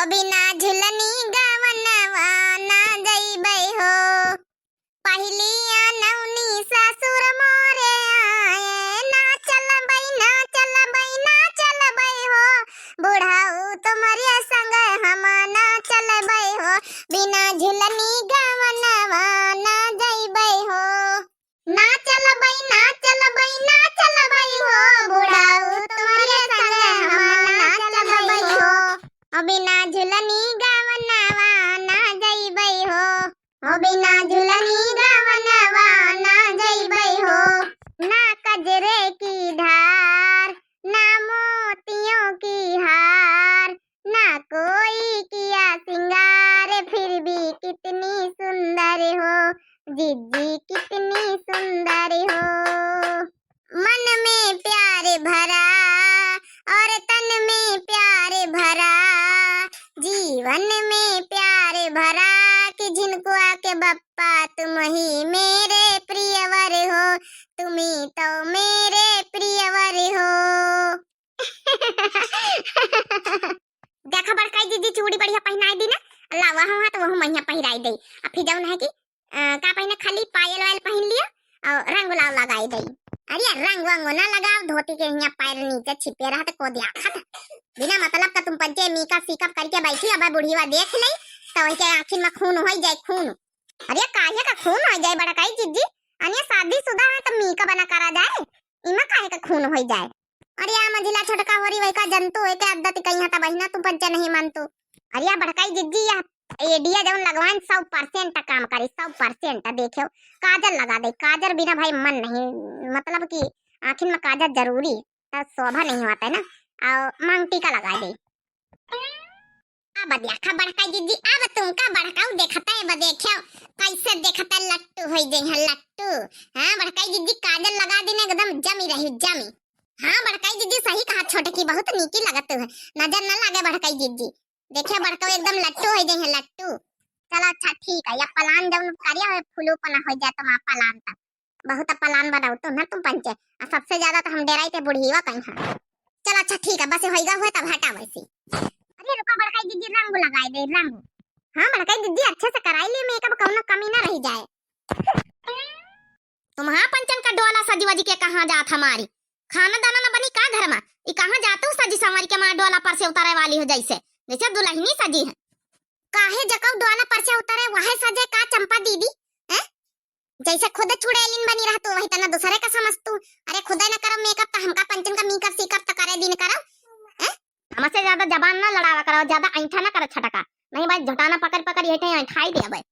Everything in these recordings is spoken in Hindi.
हो बिना झुलनी गवनवा ना जइबै हो पहिलिया नौनी ससुर मोरे आए ना चलबै ना चलबै ना चलबै हो बुढ़ाऊ तुम्हारे संग हम ना चलबै हो बिना झुलनी गवनवा ना जइबै हो ना चलबै ना चलबै ना चलबै हो बुढ़ाऊ तुम्हारे संग हम ना चलबै हो बिना झुलनी गवनवा ना जइबै हो बिना झुलनी गवनवा ना जइबै हो ना कजरे की धार ना मोतियों की हार ना कोई किया सिंगार फिर भी कितनी सुंदर हो जिज्जी कितनी सुंदर हो मन में प्यार भरा और तन में प्यार भरा जीवन में प्यार भरा कि जिनको आके बप्पा तुम ही मेरे प्रियवर हो तुम्ही तो मेरे प्रियवर हो देखा बड़काई दीदी चूड़ी बढ़िया पहनाई दी ना अल्लाह वहाँ तो वह महिया पहराई दी अब फिर जाऊन है कि का पहने खाली पायल वायल पहन लिया और रंग गुलाब लगाई दी अरे रंग वंग ना लगाओ धोती के यहाँ पैर नीचे छिपे रहा तो को दिया बिना मतलब का तुम पंचे मेकअप सीकअप करके बैठी अब बुढ़ीवा देख ले तो उनके आखिर में खून हो जाए खून अरे काहे का खून हो जाए बड़काई जिज्जी अने शादीशुदा है तो मेकअप बना करा जाए इमा काहे का खून हो जाए अरे आ मझिला छोटका होरी वही का जंतु है के अद्दत कहीं था बहिना तुम पंचे नहीं मानतो अरे बड़काई जिज्जी या एडिया जब लगवान 100% काम करी 100% देखो काजल लगा दे काजल बिना भाई मन नहीं मतलब कि आखिर में काजल जरूरी तो शोभा नहीं होता है ना और मांग टीका लगा दे अब देखा बड़काई दीदी अब तुमका बड़काऊ देखता है देखो कैसे देखता है लट्टू हो जाए लट्टू हां बड़काई दीदी काजल लगा देने एकदम जमी रही जमी हां बड़काई दीदी सही कहा छोटे की बहुत नीकी लगत है नजर न लगे बड़काई दीदी देखिए बड़काऊ एकदम लट्टू हो जाए लट्टू चलो अच्छा ठीक है या पलान जब करिया फुलू पना हो जाए तो मां पलान तक बहुत पलान बनाओ तो ना तुम पंचे सबसे ज्यादा तो हम डेराई थे बुढ़ीवा कहीं हां चलो अच्छा ठीक है बस होइगा हुआ तब हटा वैसे अरे रुका बड़काई दीदी रंग लगाए दे रंग हां बड़काई दीदी अच्छे से कराई ले मेकअप कौनो कमी ना रह जाए तुम हां पंचन का डोला सजी वजी के कहां जात हमारी खाना दाना ना बनी का घर में ई कहां जातू सजी संवर के मां डोला पर से उतारे वाली हो जैसे जैसे दुल्हनी सजी है काहे जकव डोला पर से उतारे वहे सजे का चंपा दीदी हैं जैसे खुद चुड़ैलिन बनी रह तू वही तना दूसरे का समझ तू अरे खुद न करो मेकअप तो हमका पंचन का मेकअप सीकअप तो करे दिन करो हैं हमसे ज्यादा जबान ना लड़ावा करो ज्यादा ऐंठा ना करो छटका नहीं भाई झटाना पकड़ पकड़ ये ऐंठाई दे भाई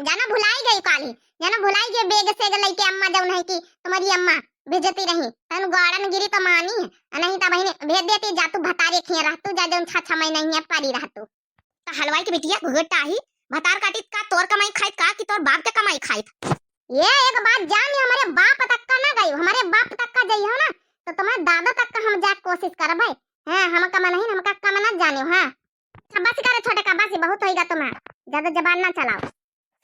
जाना भुलाई गई काली जाना भुलाई गई बेग से लेके अम्मा जौन है कि तुम्हारी अम्मा भेजती रही तनु गाड़न गिरी तो मानी है नहीं तो बहने भेज देती जा तू भतारे खिया रह तू जा जौन 6 महीना ही पारी रह तू तो हलवाई की बिटिया घुगटा ही भतार काटित का तोर कमाई खाइत का कि तोर बाप के कमाई खाइत ये एक बात जान हमारे बाप तक का ना गई हमारे बाप तक का जई हो ना तो तुम्हारे दादा तक का हम जा कोशिश कर भाई हां हम कमा नहीं हमका कमा ना जाने हां बस करे छोटे का बस बहुत होएगा तुम्हारा ज्यादा जबान ना चलाओ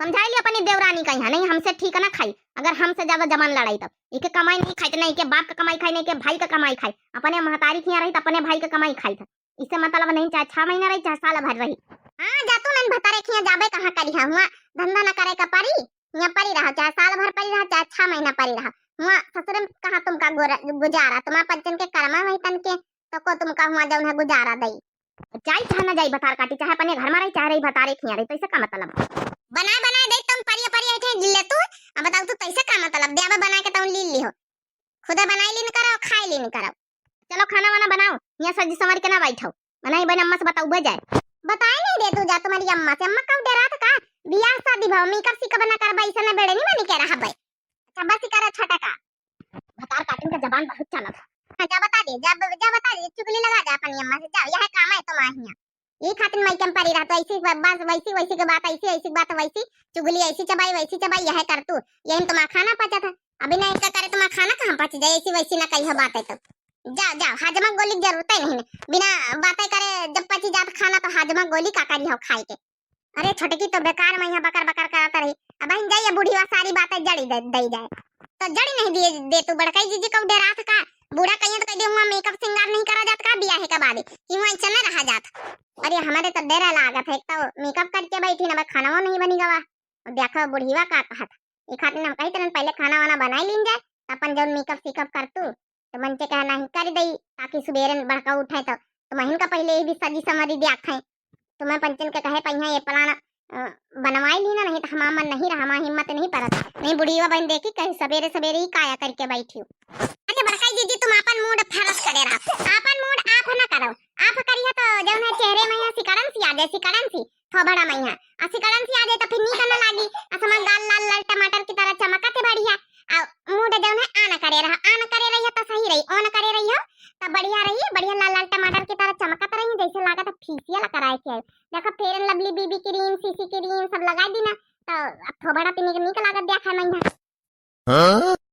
समझाई ली अपनी देवरानी कहीं नहीं हमसे ठीक ना खाई अगर हमसे ज्यादा जबान लड़ाई तब इके कमाई नहीं खाई नहीं के बाप का कमाई खाई नहीं के भाई का कमाई खाई अपने महतारी खिया रही तो अपने भाई का कमाई खाई था इससे मतलब नहीं चाहे 6 महीना रही चाहे साल भर रही हां जातू नहीं भतारे खिया जाबे कहां करी हुआ धंधा ना करे का परी यहाँ परी रहा चाहे साल भर परी रहा चाहे 6 महीना परी रहा हुआ ससुर में कहा तुमका गुजारा तुम्हारा पंचन के कर्मा वही तन के तो को तुमका हुआ जौन है गुजारा दई चाहे चाहे ना जाई भतार काटी चाहे अपने घर में रही चाहे रही भतारे खिया रही तो इससे का मतलब बनाए बनाए दे तुम परिया परिया है ले तू अब बताओ तू कैसे का मतलब दे अब बना के तुम ली ली हो खुदा बनाई ली न करो खाई ली न करो चलो खाना वाना बनाओ यहाँ सजी संवर के ना बैठो बनाई बन अम्मा से बताओ बजाए बताए नहीं दे तू जा तुम्हारी अम्मा से अम्मा कब डरा था का बियाह शादी भाव मेकअप सीकअप बना कर भाई सने बेड़े नहीं मानी कह रहा भाई अच्छा बस करा छोटा का भतार काटन का जबान बहुत चला था जा बता दे जा बता दे चुगली लगा जा अपनी अम्मा से जाओ यह काम है तुम्हारी ये खातिर मैं कम परी रहता ऐसी बात वैसी के बात ऐसी बात वैसी चुगली ऐसी चबाई यह कर तू यही तुम्हारा खाना पचा था अभी नहीं का करे तुम्हारा खाना कहां पच जाए ऐसी वैसी ना कही बात है तो जा हाजमा गोली की जरूरत ही नहीं बिना बातें करे जब पची जात खाना तो हाजमा गोली का करी हो खाई के अरे छोटकी तो बेकार में यहाँ बकर बकर कराता रही अब इन जाइए बुढ़ीवा सारी बातें जड़ी दे जाए तो जड़ी नहीं दिए दे तू बड़काई जीजी कब डरा था का बूढ़ा कहीं तो कह दे हुआ मेकअप सिंगार नहीं करा जात का बियाह के बाद कि हुआ ऐसा न रहा जात अरे हमारे तो डर लागत है, एक तो मेकअप करके बैठी ना, खाना वो नहीं बनी गवा। देखो बुढ़ीवा का कहा था, एक खातिर हम कही तरह पहले खाना वाना बनाई लीन जाए, अपन जब मेकअप सीकअप करतू तो मन से कहना ही कर दई, ताकि सुबेरे बड़का उठाए तो महिन का पहले ही भी सजी समरी दिया खाए। तो मैं पंचन के कहे पहिया ये पलाना बनवाई ली ना, नहीं तो हमारा मन नहीं रहा, हमारा हिम्मत नहीं पड़ता। नहीं बुढ़ीवा बहन देखी कहीं सवेरे सवेरे ही काया करके बैठी हूँ। अरे बड़काई दीदी तुम अपन मूड फरस करे रहो, अपन मूड आप ना करो, आप करिए तो जब है चेहरे में है सिकड़न सी आ जाए, सिकड़न सी थोबड़ा में है सिकड़न सी आ जाए तो फिर नी करना लागी, असमान गाल लाल लाल टमाटर की तरह चमकते बढ़िया। मूड जब है आना करे रही तो सही रही, ऑन करे रही हो तब बढ़िया रही, बढ़िया लाल लाल टमाटर की तरह चमकत रही, जैसे लगा था फीसिया कराए के। देखो fair and lovely BB cream CC cream सब लगा दी ना, तो अब थोबड़ा पिनी के निक लागत देखा मैं।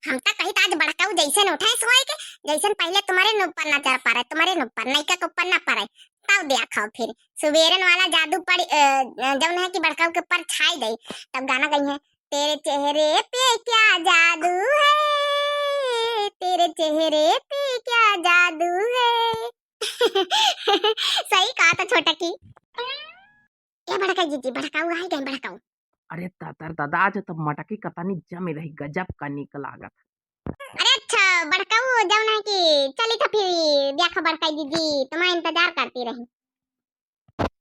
हम तो कही आज बड़काऊ जैसे न उठाए सोए के, जैसे पहले तुम्हारे ऊपर ना चढ़ पा रहे, तुम्हारे ऊपर नहीं का ऊपर ना पा रहे, तब देखा फिर सुबेरन वाला जादू पड़ जब है कि बड़काऊ के ऊपर छाई गई, तब गाना गई है तेरे चेहरे पे क्या जादू है, तेरे चेहरे पे क्या जादू है। सही कहा था छोटा की। ये बड़काई जीजी बड़काऊ है गई बड़काऊ। अरे तातर दादा आज तो मटकी कतानी जमी रही, गजब का निक लागत। अरे अच्छा बड़काऊ जब ना कि चली तो फिर देखो बड़काई दीदी तुम्हारा इंतजार करती रही।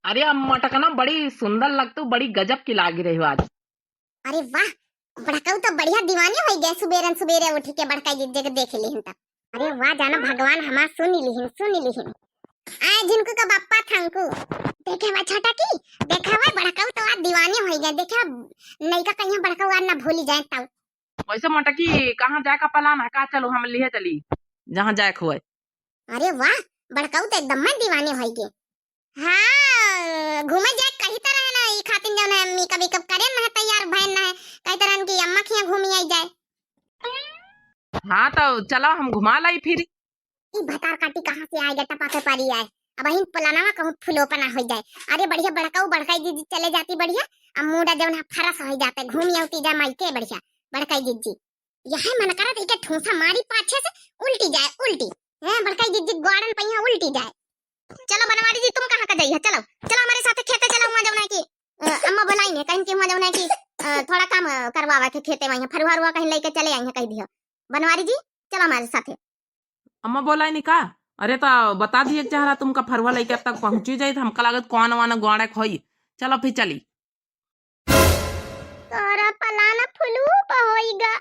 अरे अब मटकना बड़ी सुंदर लगती, बड़ी गजब की लागी रही आज। अरे वाह बड़काऊ तो बढ़िया दीवानी हो गए, सुबेरन सुबेरे उठ के बड़काई दीदी के देख लिहिन तब। अरे वाह जाना भगवान हमार सुनी लिहिन आए जिनको का बाप्पा थंकू देखे वा छोटा की, देखा वा बड़काऊ तो आज दीवानी हो गए, देखा नहीं का कहीं बड़काऊ आज ना भूली जाए तब। वैसे मटकी कहाँ जाए का प्लान है, का चलो हम लिए चली जहाँ जाए खोए। अरे वाह बड़काऊ तो एकदम में दीवाने हो गए। हाँ घूमे जाए कहीं तरह ना, ई खातिन जौन है मेकअप वेकअप करे ना तैयार भैन ना है, कहीं तरह की अम्मा खिया घूमी आई जाए। हाँ तो चलो हम घुमा लाई फिर। ई भतार काटी कहाँ से आएगा टपा के पारी आए, अब अहिं पुलाना कहूँ फुलोपना हो जाए। अरे बढ़िया बड़काऊ बड़काई दीदी चले जाती बढ़िया, अब मूडा जौन फरस हो जाते घूमी आती जा माइके बढ़िया बड़काई दीदी। यह मन करत है कि ठूसा मारी पाछे से उल्टी जाए उल्टी, हैं बड़काई दीदी गार्डन पहिया उल्टी जाए। चलो बनवारी जी तुम कहाँ का जाइए, चलो चलो हमारे साथ खेते चलो, वहाँ जौन है कि अम्मा बुलाई ने कहीं कि वहाँ जौन है कि थोड़ा काम करवावा के खेते वहीं फरुआ रुआ कहीं लेके चले आई कहीं दियो। बनवारी जी चलो हमारे साथ। अम्मा बोला नहीं का, अरे तो बता दिए चेहरा तुमका फरुआ लेके अब तक पहुंची जाये, हमका लागत कौन वाना गुआड़े खोई। चलो फिर चली। तोरा पलाना फुलू होइगा।